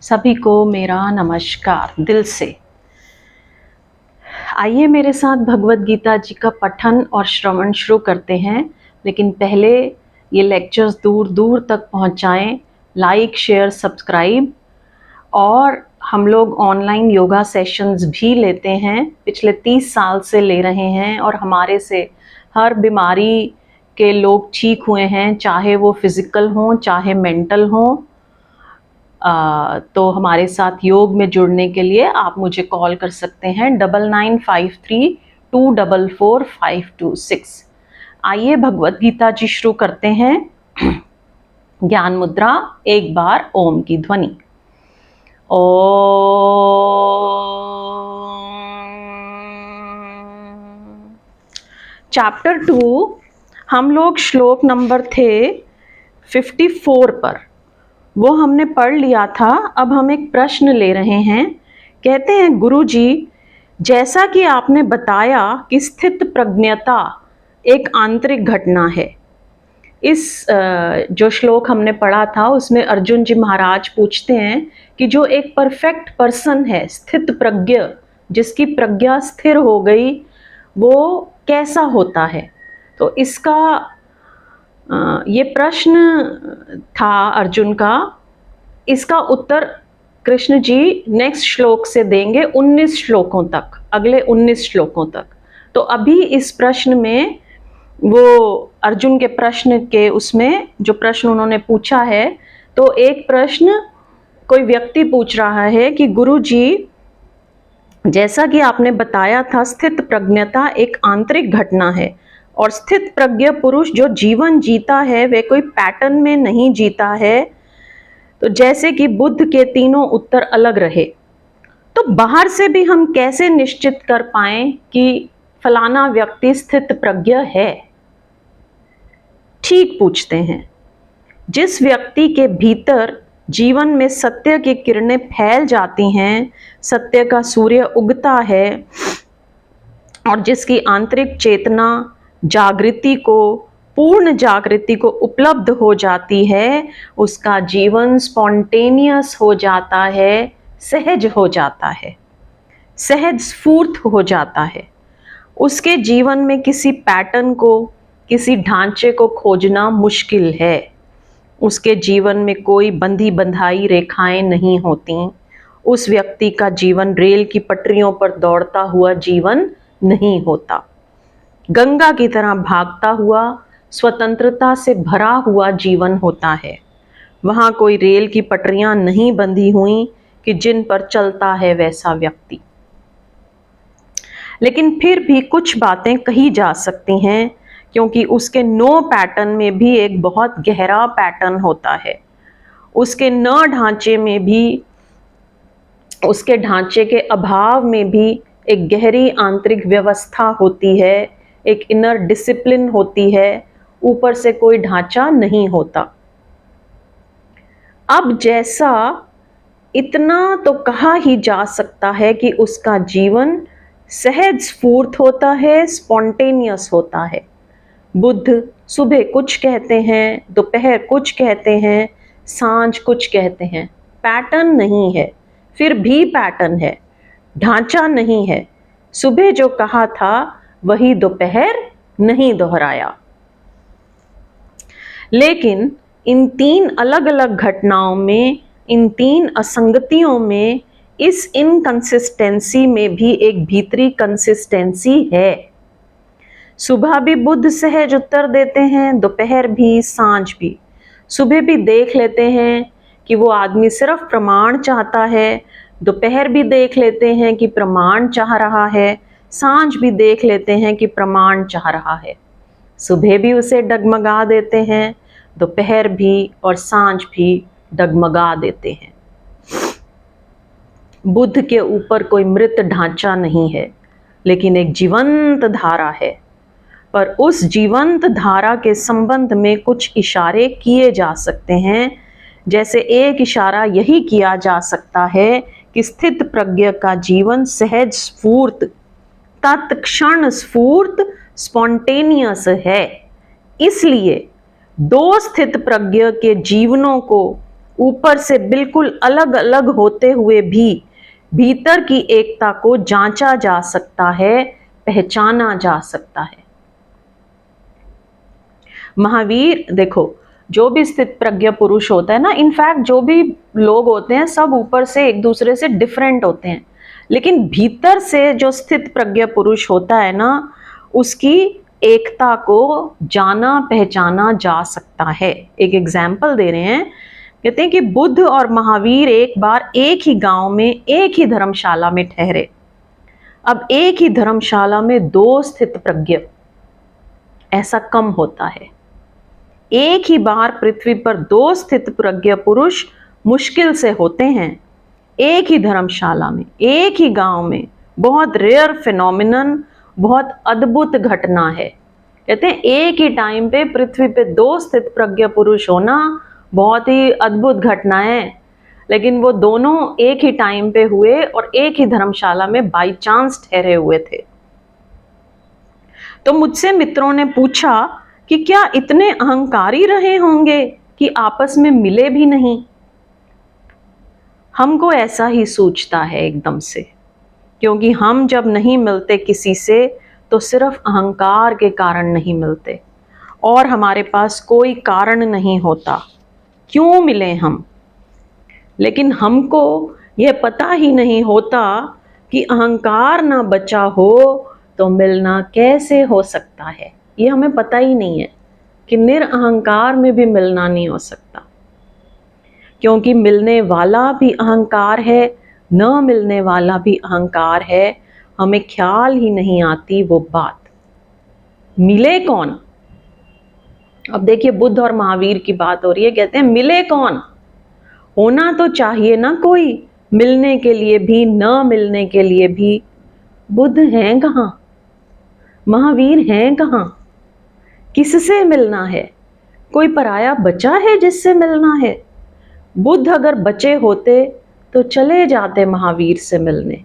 सभी को मेरा नमस्कार दिल से। आइए मेरे साथ भगवत गीता जी का पठन और श्रवण शुरू करते हैं। लेकिन पहले ये लेक्चर्स दूर दूर तक पहुंचाएं, लाइक शेयर सब्सक्राइब। और हम लोग ऑनलाइन योगा सेशंस भी लेते हैं, पिछले 30 साल से ले रहे हैं और हमारे से हर बीमारी के लोग ठीक हुए हैं, चाहे वो फिज़िकल हों चाहे मेंटल हों। तो हमारे साथ योग में जुड़ने के लिए आप मुझे कॉल कर सकते हैं 9953244526। आइए भगवत गीता जी शुरू करते हैं। ज्ञान मुद्रा, एक बार ओम की ध्वनि। चैप्टर 2 हम लोग श्लोक नंबर थे 54 पर, वो हमने पढ़ लिया था। अब हम एक प्रश्न ले रहे हैं। कहते हैं, गुरुजी, जैसा कि आपने बताया कि स्थित प्रज्ञता एक आंतरिक घटना है। इस जो श्लोक हमने पढ़ा था उसमें अर्जुन जी महाराज पूछते हैं कि जो एक परफेक्ट पर्सन है, स्थित प्रज्ञ, जिसकी प्रज्ञा स्थिर हो गई, वो कैसा होता है। तो इसका ये प्रश्न था अर्जुन का। इसका उत्तर कृष्ण जी नेक्स्ट श्लोक से देंगे, 19 श्लोकों तक, अगले 19 श्लोकों तक। तो अभी इस प्रश्न में वो अर्जुन के प्रश्न के उसमें जो प्रश्न उन्होंने पूछा है, तो एक प्रश्न कोई व्यक्ति पूछ रहा है कि गुरु जी, जैसा कि आपने बताया था स्थित प्रज्ञता एक आंतरिक घटना है और स्थित प्रज्ञ पुरुष जो जीवन जीता है वह कोई पैटर्न में नहीं जीता है। तो जैसे कि बुद्ध के तीनों उत्तर अलग रहे, तो बाहर से भी हम कैसे निश्चित कर पाएं कि फलाना व्यक्ति स्थित प्रज्ञ है। ठीक पूछते हैं। जिस व्यक्ति के भीतर जीवन में सत्य की किरणें फैल जाती हैं, सत्य का सूर्य उगता है और जिसकी आंतरिक चेतना जागृति को, पूर्ण जागृति को उपलब्ध हो जाती है, उसका जीवन स्पॉन्टेनियस हो जाता है, सहज हो जाता है, सहज स्फूर्त हो जाता है। उसके जीवन में किसी पैटर्न को, किसी ढांचे को खोजना मुश्किल है। उसके जीवन में कोई बंधी बंधाई रेखाएं नहीं होती। उस व्यक्ति का जीवन रेल की पटरियों पर दौड़ता हुआ जीवन नहीं होता। गंगा की तरह भागता हुआ, स्वतंत्रता से भरा हुआ जीवन होता है। वहां कोई रेल की पटरियां नहीं बंधी हुई कि जिन पर चलता है वैसा व्यक्ति। लेकिन फिर भी कुछ बातें कही जा सकती हैं, क्योंकि उसके नो पैटर्न में भी एक बहुत गहरा पैटर्न होता है। उसके न ढांचे में भी, उसके ढांचे के अभाव में भी एक गहरी आंतरिक व्यवस्था होती है, एक इनर डिसिप्लिन होती है। ऊपर से कोई ढांचा नहीं होता। अब जैसा इतना तो कहा ही जा सकता है कि उसका जीवन सहज स्फूर्त होता है, स्पॉन्टेनियस होता है। बुद्ध सुबह कुछ कहते हैं, दोपहर कुछ कहते हैं, सांझ कुछ कहते हैं। पैटर्न नहीं है, फिर भी पैटर्न है, ढांचा नहीं है। सुबह जो कहा था वही दोपहर नहीं दोहराया। लेकिन इन 3 अलग अलग घटनाओं में, इन 3 असंगतियों में, इस इनकंसिस्टेंसी में भी एक भीतरी कंसिस्टेंसी है। सुबह भी बुद्ध सहज उत्तर देते हैं, दोपहर भी, सांझ भी। सुबह भी देख लेते हैं कि वो आदमी सिर्फ प्रमाण चाहता है, दोपहर भी देख लेते हैं कि प्रमाण चाह रहा है, सांझ भी देख लेते हैं कि प्रमाण चाह रहा है। सुबह भी उसे डगमगा देते हैं, दोपहर भी और सांझ भी डगमगा देते हैं। बुद्ध के ऊपर कोई मृत ढांचा नहीं है, लेकिन एक जीवंत धारा है। पर उस जीवंत धारा के संबंध में कुछ इशारे किए जा सकते हैं। जैसे एक इशारा यही किया जा सकता है कि स्थित प्रज्ञ का जीवन सहज स्फूर्त, तत्क्षण स्फूर्त, स्पॉन्टेनियस है। इसलिए 2 स्थित प्रज्ञ के जीवनों को ऊपर से बिल्कुल अलग अलग होते हुए भी भीतर की एकता को जांचा जा सकता है, पहचाना जा सकता है। महावीर देखो, जो भी स्थित प्रज्ञ पुरुष होता है ना, इनफैक्ट जो भी लोग होते हैं सब ऊपर से एक दूसरे से डिफरेंट होते हैं, लेकिन भीतर से जो स्थित प्रज्ञ पुरुष होता है ना, उसकी एकता को जाना पहचाना जा सकता है। एक एग्जाम्पल दे रहे हैं, कहते हैं कि बुद्ध और महावीर एक बार एक ही गांव में एक ही धर्मशाला में ठहरे। अब एक ही धर्मशाला में दो स्थित प्रज्ञ, ऐसा कम होता है। एक ही बार पृथ्वी पर दो स्थित प्रज्ञ पुरुष मुश्किल से होते हैं। एक ही धर्मशाला में, एक ही गांव में, बहुत रेयर फिनोमिनन, बहुत अद्भुत घटना है। कहते हैं एक ही टाइम पे पृथ्वी पे दो स्थित प्रज्ञ पुरुष होना बहुत ही अद्भुत घटना है, लेकिन वो दोनों एक ही टाइम पे हुए और एक ही धर्मशाला में बाई चांस ठहरे हुए थे। तो मुझसे मित्रों ने पूछा कि क्या इतने अहंकारी रहे होंगे कि आपस में मिले भी नहीं। हमको ऐसा ही सूझता है एकदम से, क्योंकि हम जब नहीं मिलते किसी से तो सिर्फ अहंकार के कारण नहीं मिलते, और हमारे पास कोई कारण नहीं होता क्यों मिले हम। लेकिन हमको यह पता ही नहीं होता कि अहंकार ना बचा हो तो मिलना कैसे हो सकता है। ये हमें पता ही नहीं है कि निरअहंकार में भी मिलना नहीं हो सकता, क्योंकि मिलने वाला भी अहंकार है, न मिलने वाला भी अहंकार है। हमें ख्याल ही नहीं आती वो बात, मिले कौन। अब देखिए, बुद्ध और महावीर की बात हो रही है, कहते हैं मिले कौन। होना तो चाहिए ना कोई मिलने के लिए भी, न मिलने के लिए भी। बुद्ध हैं कहाँ, महावीर हैं कहाँ, किससे मिलना है। कोई पराया बचा है जिससे मिलना है। बुद्ध अगर बचे होते तो चले जाते महावीर से मिलने,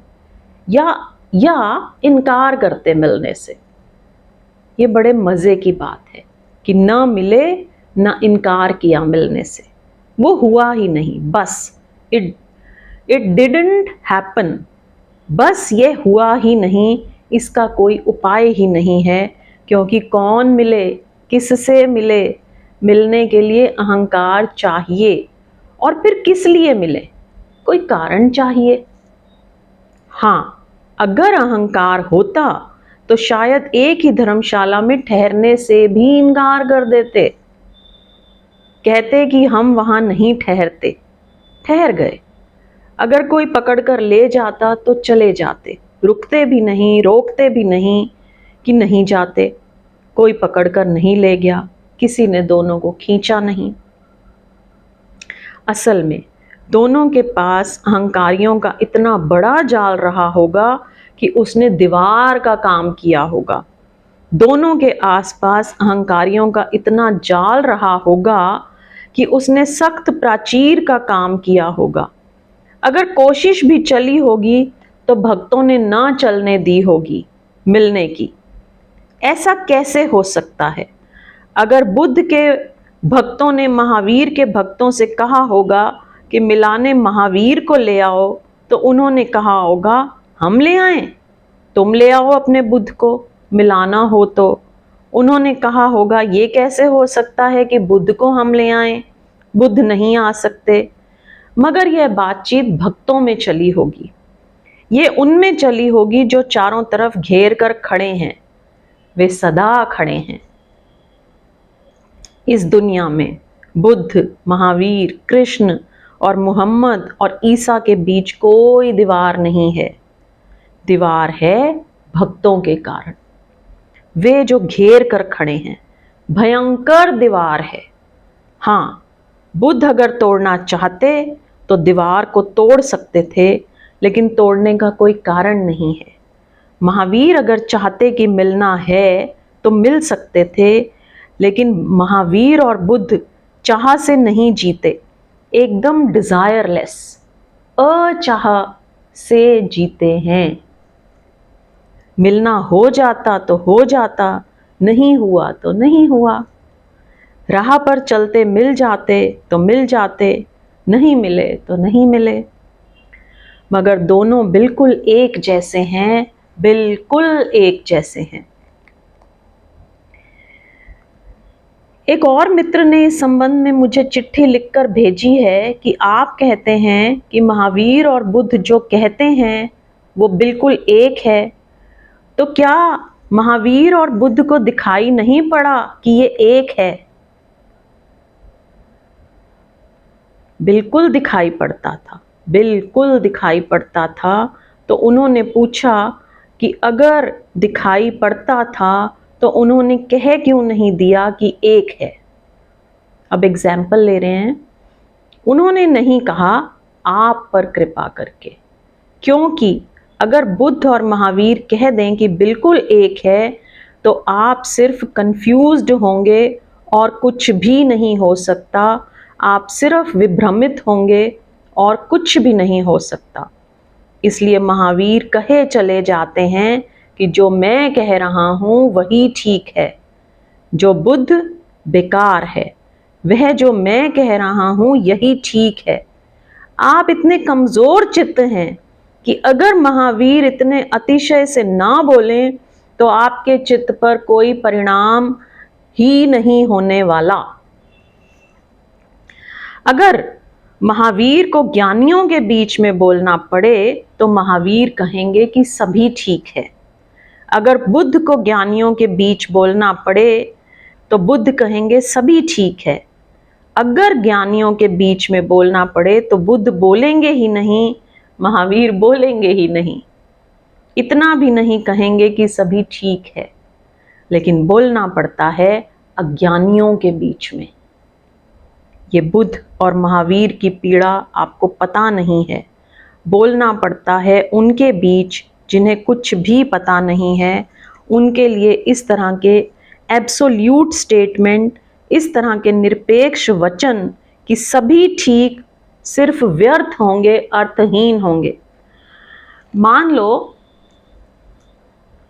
या इनकार करते मिलने से। ये बड़े मजे की बात है कि ना मिले, ना इनकार किया मिलने से, वो हुआ ही नहीं। बस इट डिडंट हैपन, बस ये हुआ ही नहीं। इसका कोई उपाय ही नहीं है, क्योंकि कौन मिले, किससे मिले। मिलने के लिए अहंकार चाहिए, और फिर किस लिए मिले, कोई कारण चाहिए। हाँ, अगर अहंकार होता तो शायद एक ही धर्मशाला में ठहरने से भी इनकार कर देते, कहते कि हम वहां नहीं ठहरते, ठहर गए। अगर कोई पकड़कर ले जाता तो चले जाते, रुकते भी नहीं, रोकते भी नहीं कि नहीं जाते। कोई पकड़कर नहीं ले गया, किसी ने दोनों को खींचा नहीं। असल में दोनों के पास अहंकारियों का इतना बड़ा जाल रहा होगा कि उसने दीवार का काम किया होगा। दोनों के आसपास अहंकारियों का इतना जाल रहा होगा कि उसने सख्त प्राचीर का काम किया होगा। अगर कोशिश भी चली होगी तो भक्तों ने ना चलने दी होगी मिलने की। ऐसा कैसे हो सकता है? अगर बुद्ध के भक्तों ने महावीर के भक्तों से कहा होगा कि मिलाने महावीर को ले आओ, तो उन्होंने कहा होगा हम ले आएं, तुम ले आओ अपने बुद्ध को मिलाना हो तो। उन्होंने कहा होगा ये कैसे हो सकता है कि बुद्ध को हम ले आएं, बुद्ध नहीं आ सकते। मगर यह बातचीत भक्तों में चली होगी, ये उनमें चली होगी जो चारों तरफ घेर कर खड़े हैं, वे सदा खड़े हैं। इस दुनिया में बुद्ध, महावीर, कृष्ण और मोहम्मद और ईसा के बीच कोई दीवार नहीं है। दीवार है भक्तों के कारण, वे जो घेर कर खड़े हैं, भयंकर दीवार है। हाँ, बुद्ध अगर तोड़ना चाहते तो दीवार को तोड़ सकते थे, लेकिन तोड़ने का कोई कारण नहीं है। महावीर अगर चाहते कि मिलना है तो मिल सकते थे, लेकिन महावीर और बुद्ध चाह से नहीं जीते, एकदम डिजायरलेस, अचाह से जीते हैं। मिलना हो जाता तो हो जाता, नहीं हुआ तो नहीं हुआ। राह पर चलते मिल जाते तो मिल जाते, नहीं मिले तो नहीं मिले, मगर दोनों बिल्कुल एक जैसे हैं, बिल्कुल एक जैसे हैं। एक और मित्र ने इस संबंध में मुझे चिट्ठी लिखकर भेजी है कि आप कहते हैं कि महावीर और बुद्ध जो कहते हैं वो बिल्कुल एक है, तो क्या महावीर और बुद्ध को दिखाई नहीं पड़ा कि ये एक है? बिल्कुल दिखाई पड़ता था, बिल्कुल दिखाई पड़ता था। तो उन्होंने पूछा कि अगर दिखाई पड़ता था तो उन्होंने कह क्यों नहीं दिया कि एक है? अब एग्जाम्पल ले रहे हैं। उन्होंने नहीं कहा आप पर कृपा करके, क्योंकि अगर बुद्ध और महावीर कह दें कि बिल्कुल एक है तो आप सिर्फ कंफ्यूज्ड होंगे और कुछ भी नहीं हो सकता। आप सिर्फ विभ्रमित होंगे और कुछ भी नहीं हो सकता। इसलिए महावीर कहे चले जाते हैं कि जो मैं कह रहा हूं वही ठीक है, जो बुद्ध बेकार है, वह जो मैं कह रहा हूं यही ठीक है। आप इतने कमजोर चित्त हैं कि अगर महावीर इतने अतिशय से ना बोलें तो आपके चित्त पर कोई परिणाम ही नहीं होने वाला। अगर महावीर को ज्ञानियों के बीच में बोलना पड़े तो महावीर कहेंगे कि सभी ठीक है। अगर बुद्ध को ज्ञानियों के बीच बोलना पड़े तो बुद्ध कहेंगे सभी ठीक है। अगर ज्ञानियों के बीच में बोलना पड़े तो बुद्ध बोलेंगे ही नहीं, महावीर बोलेंगे ही नहीं। इतना भी नहीं कहेंगे कि सभी ठीक है, लेकिन बोलना पड़ता है अज्ञानियों के बीच में। ये बुद्ध और महावीर की पीड़ा आपको पता नहीं है। बोलना पड़ता है उनके बीच जिन्हें कुछ भी पता नहीं है। उनके लिए इस तरह के एब्सोल्यूट स्टेटमेंट, इस तरह के निरपेक्ष वचन कि सभी ठीक सिर्फ व्यर्थ होंगे, अर्थहीन होंगे। मान लो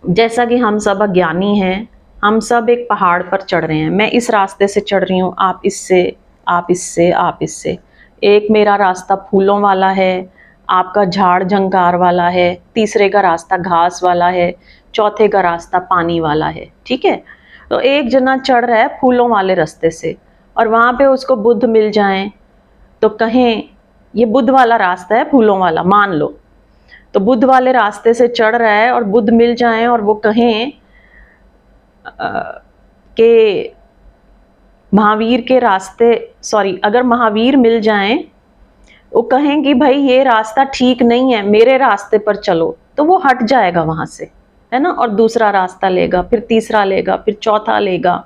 जैसा कि हम सब अज्ञानी हैं, हम सब एक पहाड़ पर चढ़ रहे हैं। मैं इस रास्ते से चढ़ रही हूँ, आप इससे, आप इससे, आप इससे। एक मेरा रास्ता फूलों वाला है, आपका झाड़ झंकार वाला है, तीसरे का रास्ता घास वाला है, चौथे का रास्ता पानी वाला है। ठीक है, तो एक जना चढ़ रहा है फूलों वाले रास्ते से और वहाँ पे उसको बुद्ध मिल जाएं तो कहें ये बुद्ध वाला रास्ता है, फूलों वाला मान लो। तो बुद्ध वाले रास्ते से चढ़ रहा है और बुद्ध मिल जाएं और वो कहें कि महावीर के रास्ते, सॉरी, अगर महावीर मिल जाएं वो कहें कि भाई ये रास्ता ठीक नहीं है, मेरे रास्ते पर चलो, तो वो हट जाएगा वहां से, है ना, और दूसरा रास्ता लेगा, फिर तीसरा लेगा, फिर चौथा लेगा।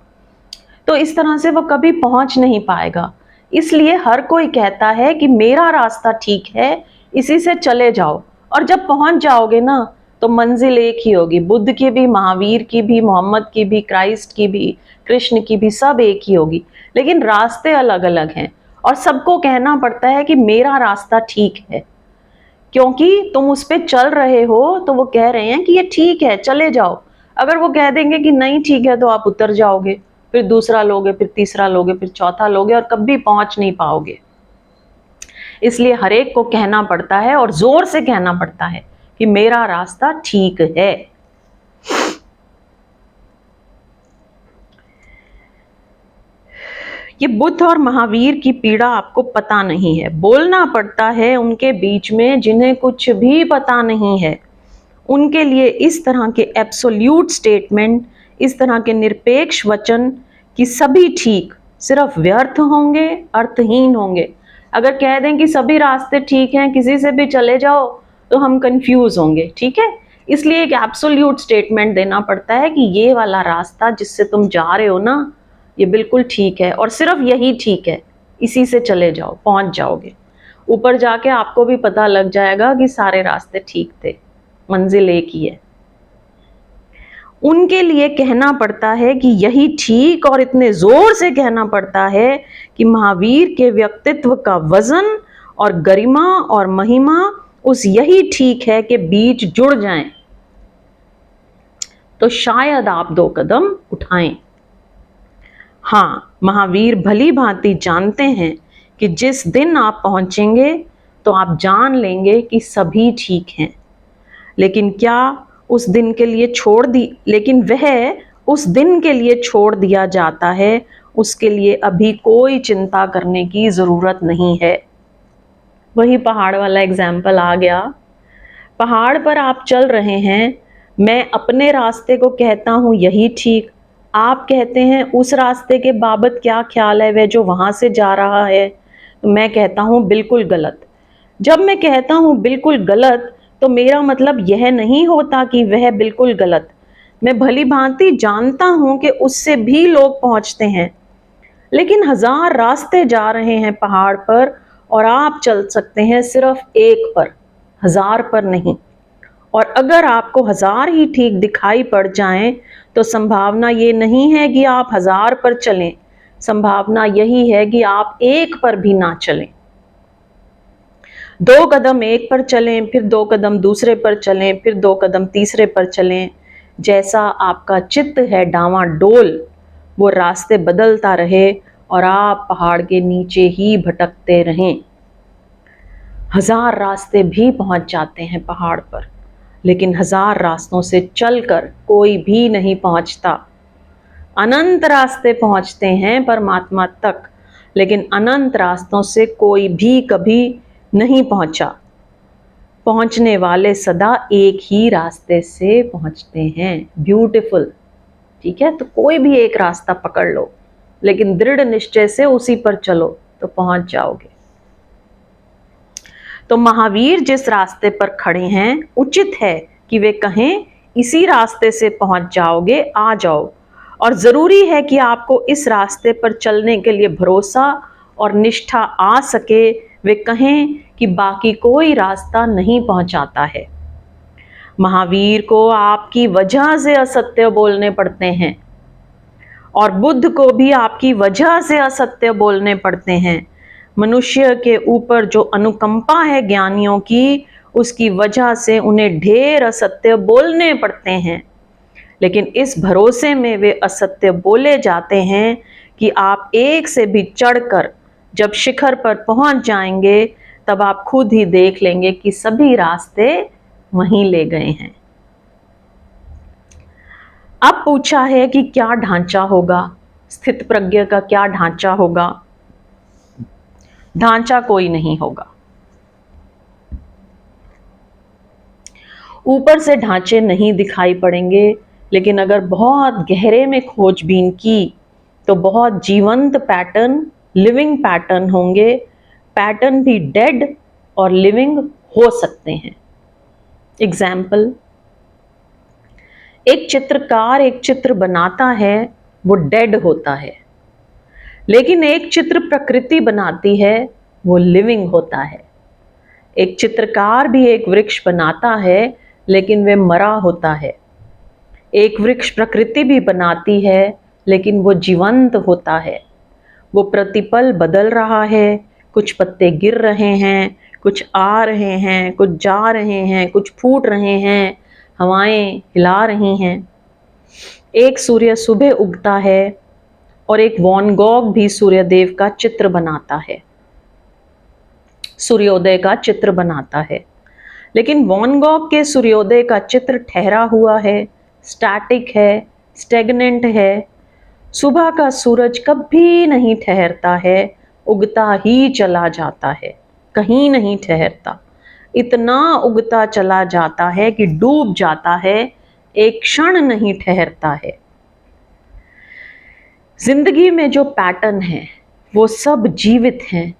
तो इस तरह से वो कभी पहुंच नहीं पाएगा। इसलिए हर कोई कहता है कि मेरा रास्ता ठीक है, इसी से चले जाओ। और जब पहुंच जाओगे ना तो मंजिल एक ही होगी। बुद्ध की भी, महावीर की भी, मोहम्मद की भी, क्राइस्ट की भी, कृष्ण की भी, सब एक ही होगी, लेकिन रास्ते अलग अलग हैं। और सबको कहना पड़ता है कि मेरा रास्ता ठीक है, क्योंकि तुम उस पर चल रहे हो तो वो कह रहे हैं कि ये ठीक है, चले जाओ। अगर वो कह देंगे कि नहीं ठीक है तो आप उतर जाओगे, फिर दूसरा लोगे, फिर तीसरा लोगे, फिर चौथा लोगे और कभी पहुंच नहीं पाओगे। इसलिए हर एक को कहना पड़ता है और जोर से कहना पड़ता है कि मेरा रास्ता ठीक है। ये बुद्ध और महावीर की पीड़ा आपको पता नहीं है। बोलना पड़ता है उनके बीच में जिन्हें कुछ भी पता नहीं है। उनके लिए इस तरह के एब्सोल्यूट स्टेटमेंट, इस तरह के निरपेक्ष वचन कि सभी ठीक सिर्फ व्यर्थ होंगे, अर्थहीन होंगे। अगर कह दें कि सभी रास्ते ठीक हैं, किसी से भी चले जाओ, तो हम कंफ्यूज होंगे। ठीक है, इसलिए एक एब्सोल्यूट स्टेटमेंट देना पड़ता है कि ये वाला रास्ता जिससे तुम जा रहे हो ना, ये बिल्कुल ठीक है और सिर्फ यही ठीक है, इसी से चले जाओ, पहुंच जाओगे। ऊपर जाके आपको भी पता लग जाएगा कि सारे रास्ते ठीक थे, मंजिल एक ही है। उनके लिए कहना पड़ता है कि यही ठीक, और इतने जोर से कहना पड़ता है कि महावीर के व्यक्तित्व का वजन और गरिमा और महिमा उस यही ठीक है के बीच जुड़ जाएं, तो शायद आप 2 कदम उठाएं। हाँ, महावीर भली भांति जानते हैं कि जिस दिन आप पहुंचेंगे तो आप जान लेंगे कि सभी ठीक हैं। लेकिन क्या उस दिन के लिए छोड़ दी लेकिन वह उस दिन के लिए छोड़ दिया जाता है, उसके लिए अभी कोई चिंता करने की ज़रूरत नहीं है। वही पहाड़ वाला एग्जाम्पल आ गया। पहाड़ पर आप चल रहे हैं, मैं अपने रास्ते को कहता हूँ यही ठीक, आप कहते हैं उस रास्ते के बाबत क्या ख्याल है, वह जो वहाँ से जा रहा है, तो मैं कहता हूँ बिल्कुल गलत। जब मैं कहता हूँ बिल्कुल गलत तो मेरा मतलब यह नहीं होता कि वह बिल्कुल गलत, मैं भली भांति जानता हूँ कि उससे भी लोग पहुँचते हैं। लेकिन 1000 रास्ते जा रहे हैं पहाड़ पर और आप चल सकते हैं सिर्फ एक पर, 1000 पर नहीं। और अगर आपको 1000 ही ठीक दिखाई पड़ जाएं तो संभावना ये नहीं है कि आप 1000 पर चलें, संभावना यही है कि आप एक पर भी ना चलें। 2 कदम एक पर चलें, फिर 2 कदम दूसरे पर चलें, फिर 2 कदम तीसरे पर चलें। जैसा आपका चित्त है डावाडोल, वो रास्ते बदलता रहे और आप पहाड़ के नीचे ही भटकते रहें। 1000 रास्ते भी पहुंच जाते हैं पहाड़ पर, लेकिन 1000 रास्तों से चलकर कोई भी नहीं पहुंचता। अनंत रास्ते पहुंचते हैं परमात्मा तक, लेकिन अनंत रास्तों से कोई भी कभी नहीं पहुंचा। पहुंचने वाले सदा एक ही रास्ते से पहुंचते हैं। ब्यूटीफुल, ठीक है। तो कोई भी एक रास्ता पकड़ लो, लेकिन दृढ़ निश्चय से उसी पर चलो तो पहुंच जाओगे। तो महावीर जिस रास्ते पर खड़े हैं, उचित है कि वे कहें इसी रास्ते से पहुंच जाओगे, आ जाओ। और जरूरी है कि आपको इस रास्ते पर चलने के लिए भरोसा और निष्ठा आ सके। वे कहें कि बाकी कोई रास्ता नहीं पहुंचाता है। महावीर को आपकी वजह से असत्य बोलने पड़ते हैं और बुद्ध को भी आपकी वजह से असत्य बोलने पड़ते हैं। मनुष्य के ऊपर जो अनुकंपा है ज्ञानियों की, उसकी वजह से उन्हें ढेर असत्य बोलने पड़ते हैं। लेकिन इस भरोसे में वे असत्य बोले जाते हैं कि आप एक से भी चढ़कर जब शिखर पर पहुंच जाएंगे, तब आप खुद ही देख लेंगे कि सभी रास्ते वहीं ले गए हैं। अब पूछा है कि क्या ढांचा होगा, स्थित प्रज्ञ का क्या ढांचा होगा? ढांचा कोई नहीं होगा। ऊपर से ढांचे नहीं दिखाई पड़ेंगे, लेकिन अगर बहुत गहरे में खोजबीन की तो बहुत जीवंत पैटर्न, लिविंग पैटर्न होंगे। पैटर्न भी डेड और लिविंग हो सकते हैं। एग्जाम्पल, एक चित्रकार एक चित्र बनाता है, वो डेड होता है। लेकिन एक चित्र प्रकृति बनाती है, वो लिविंग होता है। एक चित्रकार भी एक वृक्ष बनाता है, लेकिन वह मरा होता है। एक वृक्ष प्रकृति भी बनाती है, लेकिन वो जीवंत होता है। वो प्रतिपल बदल रहा है, कुछ पत्ते गिर रहे हैं, कुछ आ रहे हैं, कुछ जा रहे हैं, कुछ फूट रहे हैं, हवाएं हिला रही हैं। एक सूर्य सुबह उगता है और एक वैन गॉग भी सूर्यदेव का चित्र बनाता है, सूर्योदय का चित्र बनाता है। लेकिन वैन गॉग के सूर्योदय का चित्र ठहरा हुआ है, स्टैटिक है, स्टेगनेंट है। सुबह का सूरज कभी नहीं ठहरता है, उगता ही चला जाता है, कहीं नहीं ठहरता। इतना उगता चला जाता है कि डूब जाता है, एक क्षण नहीं ठहरता है। जिंदगी में जो पैटर्न है वो सब जीवित हैं।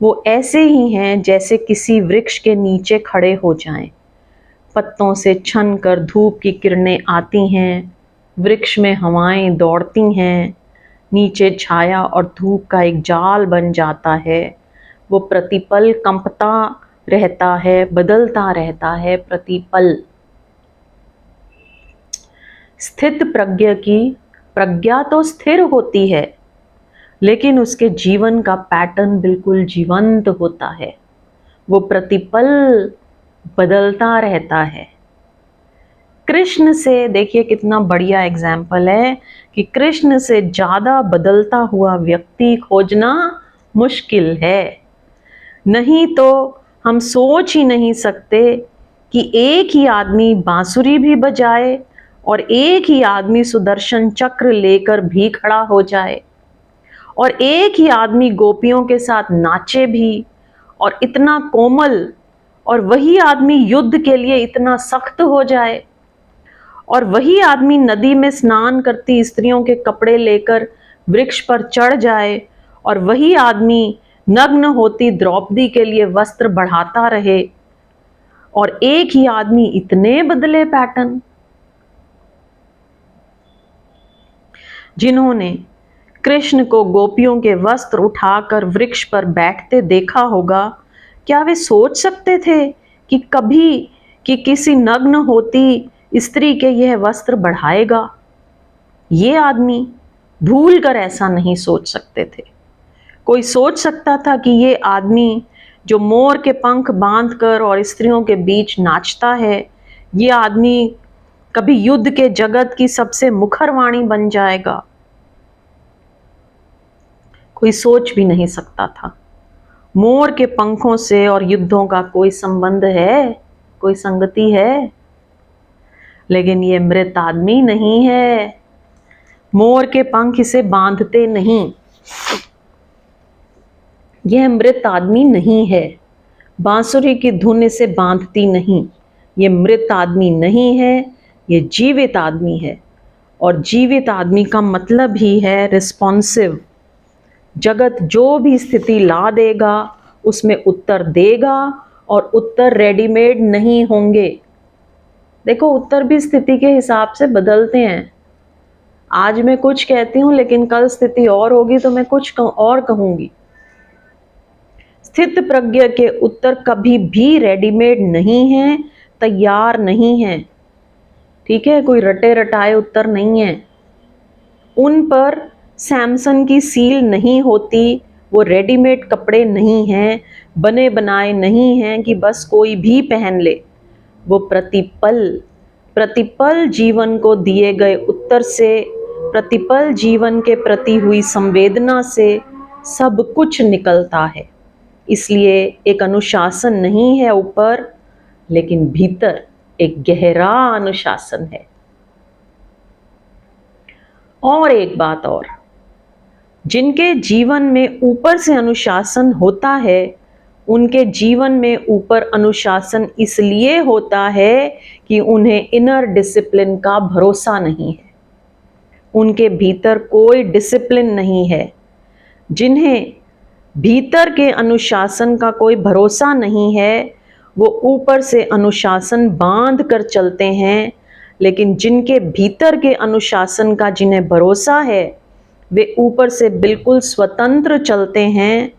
वो ऐसे ही हैं जैसे किसी वृक्ष के नीचे खड़े हो जाएं। पत्तों से छन कर धूप की किरणें आती हैं, वृक्ष में हवाएं दौड़ती हैं, नीचे छाया और धूप का एक जाल बन जाता है। वो प्रतिपल कंपता रहता है, बदलता रहता है प्रतिपल। स्थित प्रज्ञ की प्रज्ञा तो स्थिर होती है, लेकिन उसके जीवन का पैटर्न बिल्कुल जीवंत होता है। वो प्रतिपल बदलता रहता है। कृष्ण से देखिए कितना बढ़िया एग्जाम्पल है कि कृष्ण से ज्यादा बदलता हुआ व्यक्ति खोजना मुश्किल है। नहीं तो हम सोच ही नहीं सकते कि एक ही आदमी बांसुरी भी बजाए और एक ही आदमी सुदर्शन चक्र लेकर भी खड़ा हो जाए और एक ही आदमी गोपियों के साथ नाचे भी और इतना कोमल, और वही आदमी युद्ध के लिए इतना सख्त हो जाए, और वही आदमी नदी में स्नान करती स्त्रियों के कपड़े लेकर वृक्ष पर चढ़ जाए, और वही आदमी नग्न होती द्रौपदी के लिए वस्त्र बढ़ाता रहे, और एक ही आदमी इतने बदले पैटर्न। जिन्होंने कृष्ण को गोपियों के वस्त्र उठाकर वृक्ष पर बैठते देखा होगा, क्या वे सोच सकते थे कि कभी कि किसी नग्न होती स्त्री के यह वस्त्र बढ़ाएगा? ये आदमी भूल कर ऐसा नहीं सोच सकते थे। कोई सोच सकता था कि ये आदमी जो मोर के पंख बांधकर और स्त्रियों के बीच नाचता है, ये आदमी कभी युद्ध के जगत की सबसे मुखर वाणी बन जाएगा? कोई सोच भी नहीं सकता था। मोर के पंखों से और युद्धों का कोई संबंध है, कोई संगति है? लेकिन ये मृत आदमी नहीं है। मोर के पंख इसे बांधते नहीं। यह मृत आदमी नहीं है। बांसुरी की धुन इसे बांधती नहीं। ये मृत आदमी नहीं है, ये जीवित आदमी है। और जीवित आदमी का मतलब ही है रिस्पॉन्सिव। जगत जो भी स्थिति ला देगा उसमें उत्तर देगा, और उत्तर रेडीमेड नहीं होंगे। देखो, उत्तर भी स्थिति के हिसाब से बदलते हैं। आज मैं कुछ कहती हूं लेकिन कल स्थिति और होगी तो मैं कुछ और कहूंगी। स्थित प्रज्ञ के उत्तर कभी भी रेडीमेड नहीं है, तैयार नहीं है। ठीक है, कोई रटे रटाए उत्तर नहीं है। उन पर सैमसन की सील नहीं होती। वो रेडीमेड कपड़े नहीं हैं, बने बनाए नहीं हैं कि बस कोई भी पहन ले। वो प्रतिपल प्रतिपल जीवन को दिए गए उत्तर से, प्रतिपल जीवन के प्रति हुई संवेदना से सब कुछ निकलता है। इसलिए एक अनुशासन नहीं है ऊपर, लेकिन भीतर एक गहरा अनुशासन है। और एक बात और, जिनके जीवन में ऊपर से अनुशासन होता है, उनके जीवन में ऊपर अनुशासन इसलिए होता है कि उन्हें इनर डिसिप्लिन का भरोसा नहीं है। उनके भीतर कोई डिसिप्लिन नहीं है। जिन्हें भीतर के अनुशासन का कोई भरोसा नहीं है, वो ऊपर से अनुशासन बांध कर चलते हैं। लेकिन जिनके भीतर के अनुशासन का जिन्हें भरोसा है, वे ऊपर से बिल्कुल स्वतंत्र चलते हैं।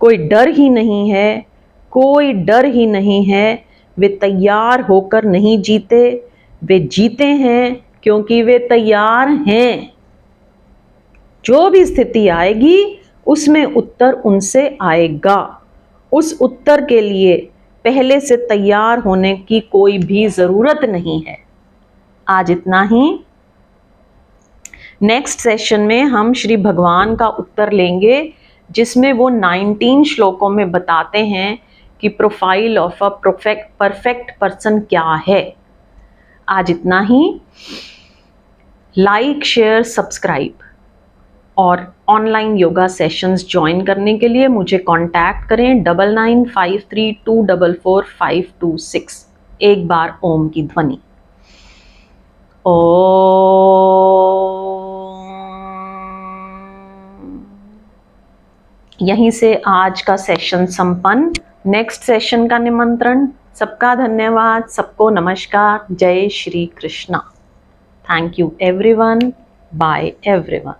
कोई डर ही नहीं है, कोई डर ही नहीं है। वे तैयार होकर नहीं जीते, वे जीते हैं क्योंकि वे तैयार हैं। जो भी स्थिति आएगी उसमें उत्तर उनसे आएगा। उस उत्तर के लिए पहले से तैयार होने की कोई भी जरूरत नहीं है। आज इतना ही। नेक्स्ट सेशन में हम श्री भगवान का उत्तर लेंगे, जिसमें वो 19 श्लोकों में बताते हैं कि profile of a perfect person क्या है। आज इतना ही। लाइक, शेयर, सब्सक्राइब और ऑनलाइन योगा सेशंस ज्वाइन करने के लिए मुझे कांटेक्ट करें 9953244526। एक बार ओम की ध्वनि। यहीं से आज का सेशन संपन्न। नेक्स्ट सेशन का निमंत्रण। सबका धन्यवाद, सबको नमस्कार। जय Shri Krishna. Thank you everyone. Bye everyone.